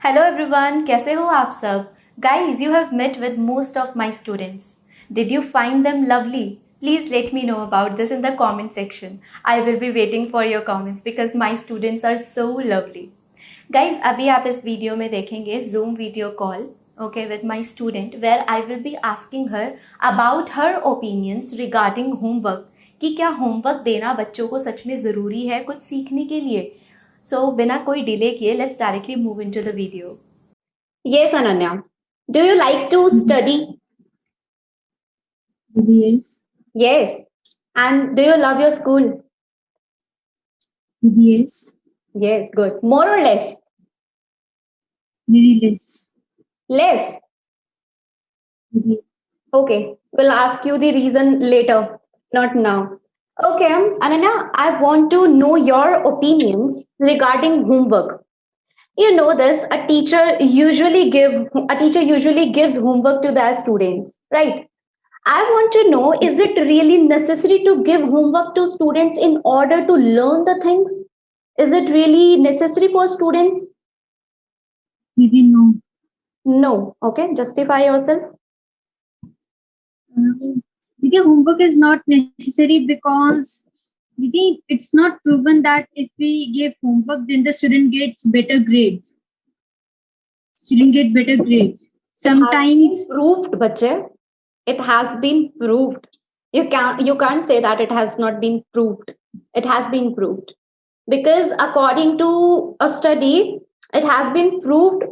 Hello everyone, कैसे हो आप सब? Guys, you have met with most of my students. Did you find them lovely? Please let me know about this in the comment section. I will be waiting for your comments because my students are so lovely. Guys, अभी आप इस video में देखेंगे Zoom video call, okay, with my student where I will be asking her about her opinions regarding homework. कि क्या homework देना बच्चों को सच में ज़रूरी है कुछ सीखने के लिए? So, बिना कोई डिले किए, let's directly move into the video. Yes, Ananya. Do you like to study? Yes. Yes. And do you love your school? Yes. Yes, good. More or less? Very less. Less. Yes. Okay. We'll ask you the reason later, not now. Okay, Ananya, I want to know your opinions regarding homework. You know this, a teacher usually gives homework to their students, right? I want to know, is it really necessary to give homework to students in order to learn the things? Is it really necessary for students? Maybe no. No. Okay, justify yourself. The homework is not necessary because it's not proven that if we give homework, then the student gets better grades. Student get better grades. Sometimes Proved, bache. It has been proved. You can't say that it has not been proved. It has been proved. Because according to a study, it has been proved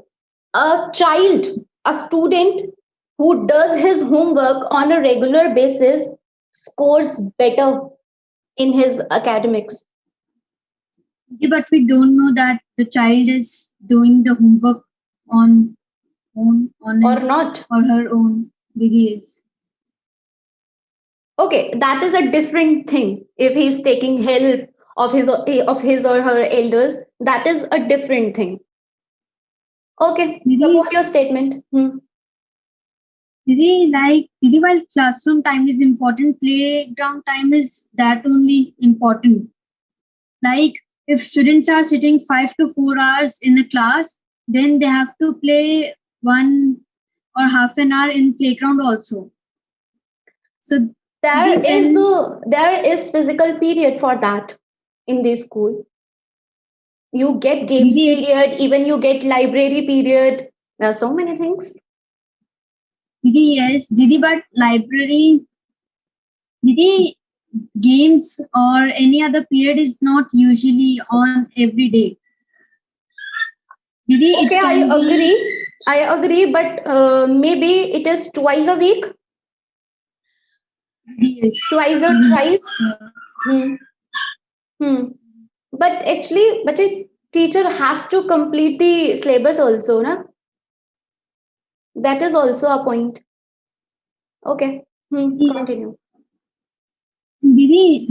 a student who does his homework on a regular basis scores better in his academics. but we don't know that the child is doing the homework on Or his not. or her own. Really is. Okay, that is a different thing. If he's taking help of his or her elders, that is a different thing. Okay, support your statement. Didi, while classroom time is important, playground time is that only important. Like if students are sitting 5 to 4 hours in the class, then they have to play 1 or half an hour in playground also. So there is physical period for that in the school. You get games period, even you get library period. There are so many things. Didi, yes, Didi, but library, Didi, games or any other period is not usually on every day. Didi, Okay, I agree, but maybe it is twice a week. Yes. Twice or thrice. But actually, a teacher has to complete the syllabus also, na? That is also a point. Okay. Continue. Didi,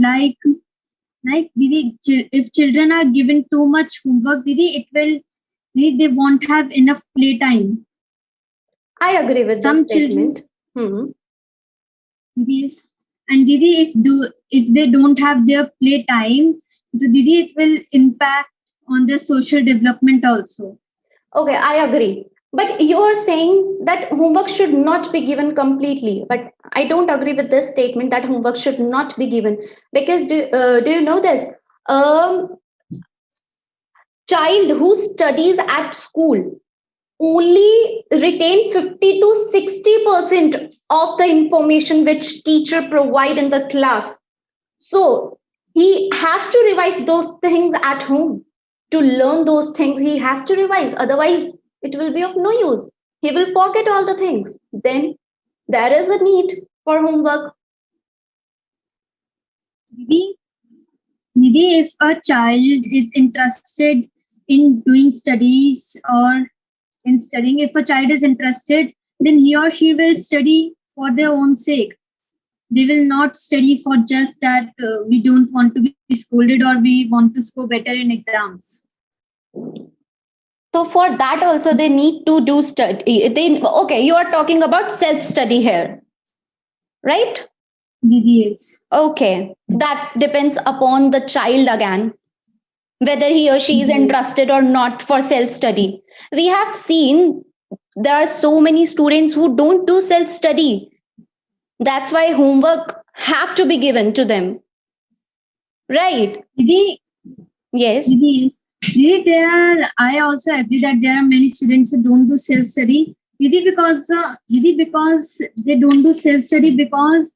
Didi, if children are given too much homework, Didi, they won't have enough playtime. I agree with Some this statement. Yes. And Didi, if they don't have their playtime, so Didi, it will impact on their social development also. Okay, I agree. But you're saying that homework should not be given completely. But I don't agree with this statement that homework should not be given. Because do you know this? Child who studies at school only retain 50 to 60% of the information which teacher provide in the class. So he has to revise those things at home. To learn those things, he has to revise. Otherwise, it will be of no use. He will forget all the things. Then there is a need for homework. Maybe if a child is interested in doing studies or in studying, if a child is interested, then he or she will study for their own sake. They will not study for just that we don't want to be scolded or we want to score better in exams. So for that also they need to do study. Okay, you are talking about self-study here, right? Yes. Okay, that depends upon the child again, whether he or she is interested or not for self-study. We have seen there are so many students who don't do self study. That's why homework have to be given to them, right? Didi, Yes. Didi, yes. Didi, I also agree that there are many students who don't do self study. Didi, because they don't do self study because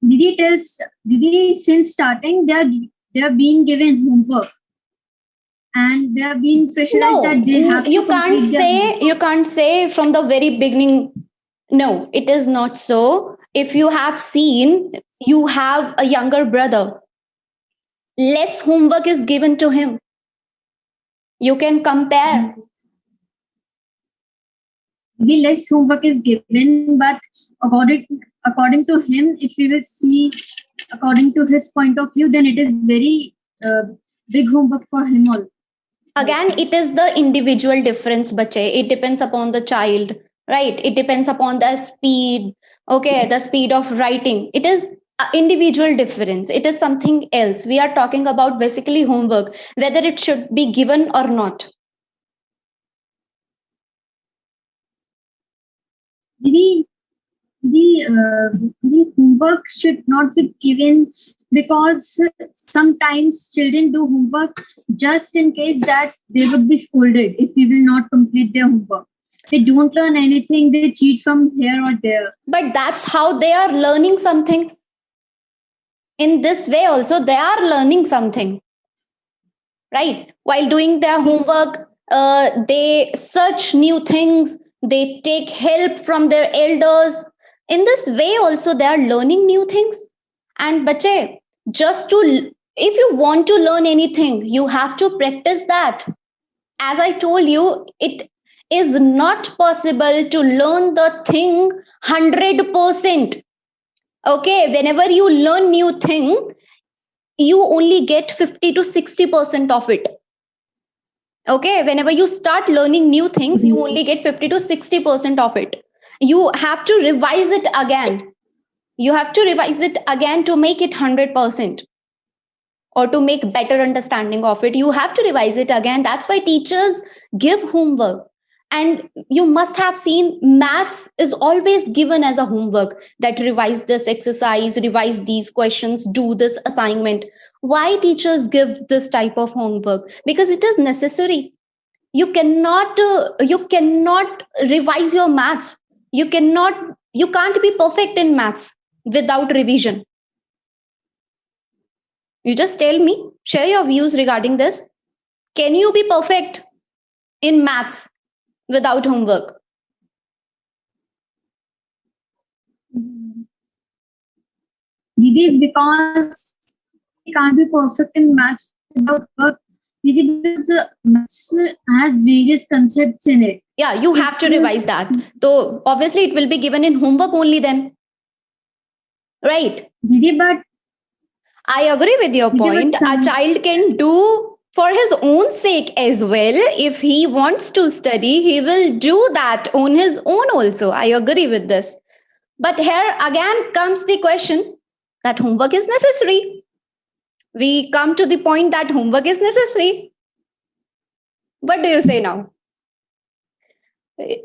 Didi since starting they are being given homework and they are being pressurized that they have to You can't complete their say, homework. you can't say from the very beginning. No, it is not so. If you have seen, you have a younger brother, less homework is given to him. You can compare. The less homework is given, but according to him, if we will see according to his point of view, then it is very big homework for him also. Again, it is the individual difference, bache. It depends upon the child, right? It depends upon the speed, okay, the speed of writing. It is a individual difference. It is something else. We are talking about basically homework, whether it should be given or not. The homework should not be given because sometimes children do homework just in case that they would be scolded if we will not complete their homework. They don't learn anything, they cheat from here or there. But that's how they are learning something. In this way, also, they are learning something, right? While doing their homework, they search new things, they take help from their elders. In this way, also, they are learning new things. And bache, if you want to learn anything, you have to practice that. As I told you, it is not possible to learn the thing 100%. Okay, whenever you learn new thing, you only get 50 to 60% of it. Okay, whenever you start learning new things, you only get 50 to 60% of it. You have to revise it again. You have to revise it again to make it 100%, or to make better understanding of it. You have to revise it again. That's why teachers give homework. And you must have seen maths is always given as a homework, that revise this exercise, revise these questions, do this assignment. Why teachers give this type of homework? Because it is necessary. You cannot revise your maths. You can't be perfect in maths without revision. You just tell me, share your views regarding this. Can you be perfect in maths without homework? Didi, because you can't be perfect in maths without work. Didi, because maths has various concepts in it. Yeah, you have to revise that. So obviously it will be given in homework only then. Right? Didi, but I agree with your point. A child can do for his own sake as well. If he wants to study, he will do that on his own also. I agree with this. But here again comes the question that homework is necessary. We come to the point that homework is necessary. What do you say now?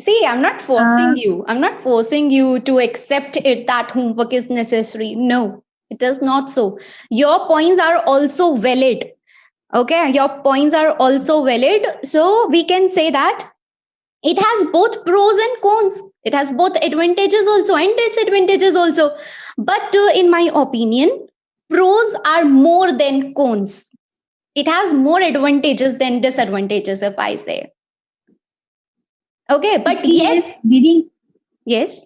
See, I'm not forcing you. I'm not forcing you to accept it that homework is necessary. No, it is not so. Your points are also valid. Okay, your points are also valid. So we can say that it has both pros and cons. It has both advantages also and disadvantages also. But in my opinion, pros are more than cons. It has more advantages than disadvantages, if I say. Okay, but yes. Didi. Yes.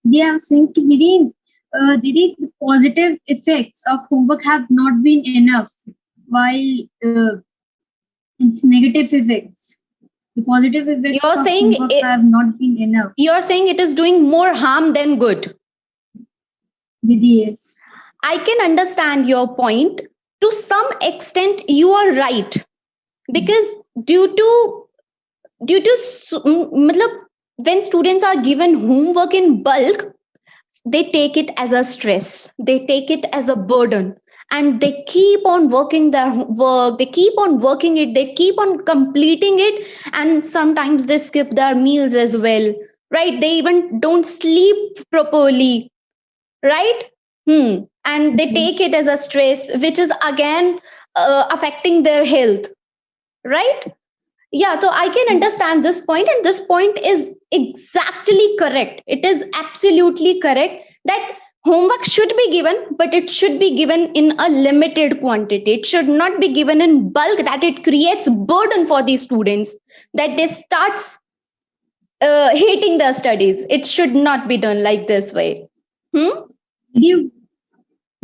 Yeah, saying Didi, the positive effects of homework have not been enough, while its negative effects. The positive effects You're of saying homework have not been enough. You're saying it is doing more harm than good. Didi, yes. I can understand your point. To some extent, you are right. Because due to when students are given homework in bulk, they take it as a stress, they take it as a burden, and they keep on working their work, they keep on working it, they keep on completing it, and sometimes they skip their meals as well, right? They even don't sleep properly, right? And they take Yes. it as a stress, which is again affecting their health, right? Yeah, so I can understand this point, and this point is exactly correct. It is absolutely correct that homework should be given, but it should be given in a limited quantity. It should not be given in bulk, that it creates burden for the students, that they starts hating their studies. It should not be done like this way. Didi,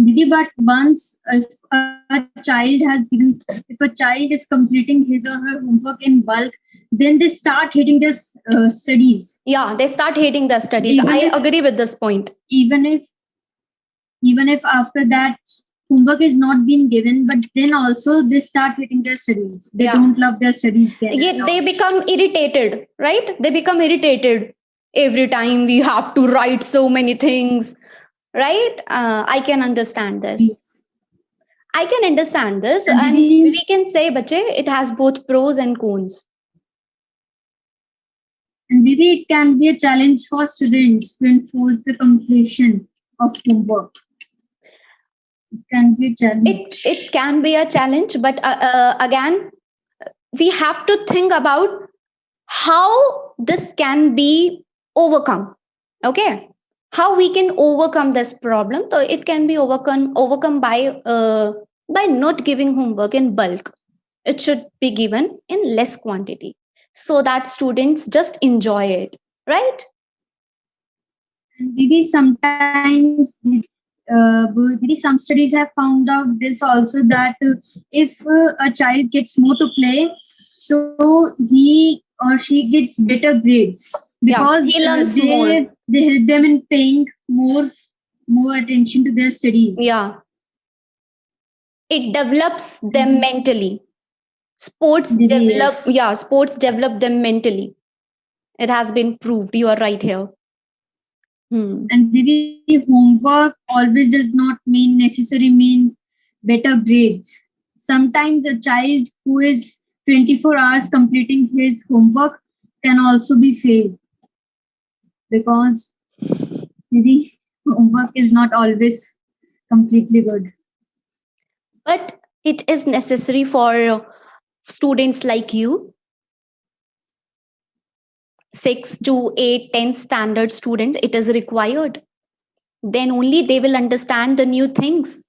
Didi, but once if a child has given, if a child is completing his or her homework in bulk, then they start hating their studies. Yeah, they start hating their studies. Even I if- agree with this point. Even if after that homework is not being given, but then also they start hating their studies. They Yeah. don't love their studies then. Yeah, they become irritated, right? They become irritated every time we have to write so many things, right? I can understand this. Yes. I can understand this, And and Didi- we can say, bache, it has both pros and cons. And Didi, it can be a challenge for students to enforce the completion of homework. It can be a challenge. It can be a challenge, but again, we have to think about how this can be overcome. Okay, how we can overcome this problem. So it can be overcome by not giving homework in bulk. It should be given in less quantity, so that students just enjoy it, right? And Didi, sometimes, Didi, some studies have found out this also, that if a child gets more to play, so he or she gets better grades, because he learns more. they help them in paying more attention to their studies. Yeah, it develops them mentally. Sports Yes. sports develop them mentally. It has been proved. You are right here. And Didi, homework always does not necessarily mean better grades. Sometimes a child who is 24 hours completing his homework can also be failed, because Didi, homework is not always completely good. But it is necessary for students like you, 6 to 8, 10 standard students. It is required. Then only they will understand the new things,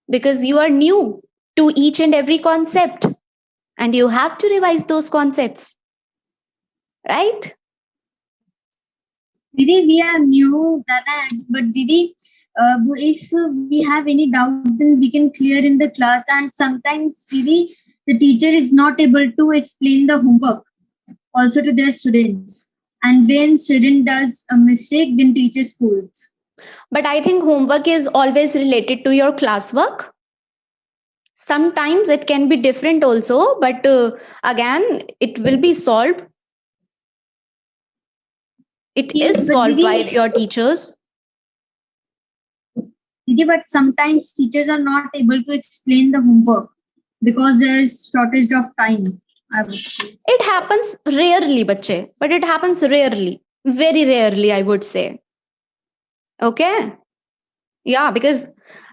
because you are new to each and every concept, and you have to revise those concepts, right? Didi, we are new, but Didi, if we have any doubt, then we can clear in the class. And sometimes, Didi, the teacher is not able to explain the homework also to their students. And when student does a mistake, then teacher scolds. But I think homework is always related to your classwork. Sometimes it can be different also, but again, it will be solved. It Yes, is but solved Didi- by your teachers. Didi, but sometimes teachers are not able to explain the homework because there is shortage of time, I would say. It happens rarely, bache, but it happens rarely, very rarely, I would say. Okay. Yeah, because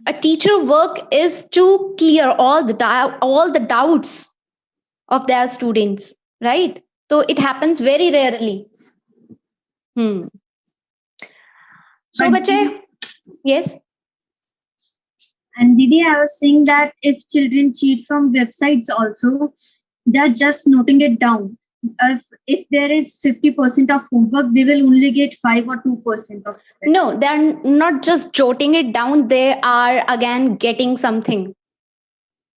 a teacher work is to clear all the doubts of their students, right? So it happens very rarely. So, But bache, yes. And Didi, I was saying that if children cheat from websites also, they're just noting it down. If there is 50% of homework, they will only get 5 or 2% of it. No, they're not just jotting it down, they are again getting something.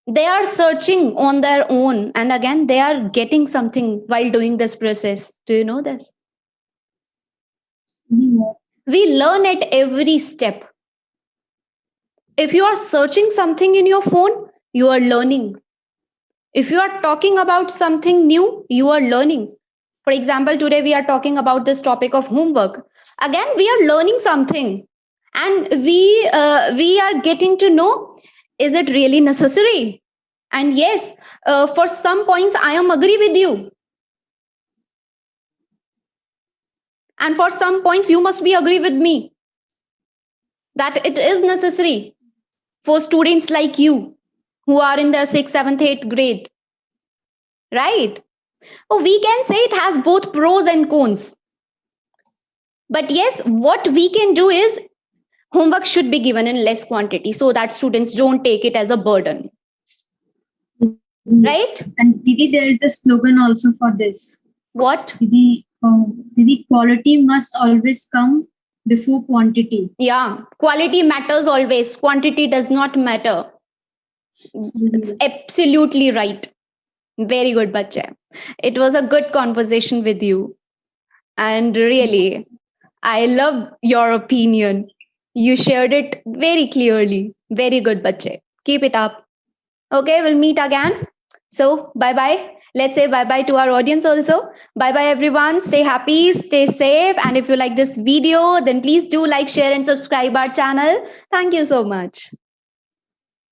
They are searching on their own, and again, they are getting something while doing this process. Do you know this? No. We learn at every step. If you are searching something in your phone, you are learning. If you are talking about something new, you are learning. For example, today we are talking about this topic of homework. Again, we are learning something, and we are getting to know Is it really necessary? And yes, for some points, I am agree with you. And for some points, you must be agree with me that it is necessary for students like you who are in their 6th, 7th, 8th grade. Right? Oh, we can say it has both pros and cons. But yes, what we can do is homework should be given in less quantity so that students don't take it as a burden. Right? And Didi, there is a slogan also for this. What? Didi, quality must always come before quantity. Yeah, quality matters always. Quantity does not matter. It's absolutely right. Very good, Bacha. It was a good conversation with you. And really, I love your opinion. You shared it very clearly. Very good, Bacha. Keep it up. Okay, we'll meet again. So, bye bye. Let's say bye bye to our audience also. Bye bye, everyone. Stay happy, stay safe. And if you like this video, then please do like, share, and subscribe our channel. Thank you so much.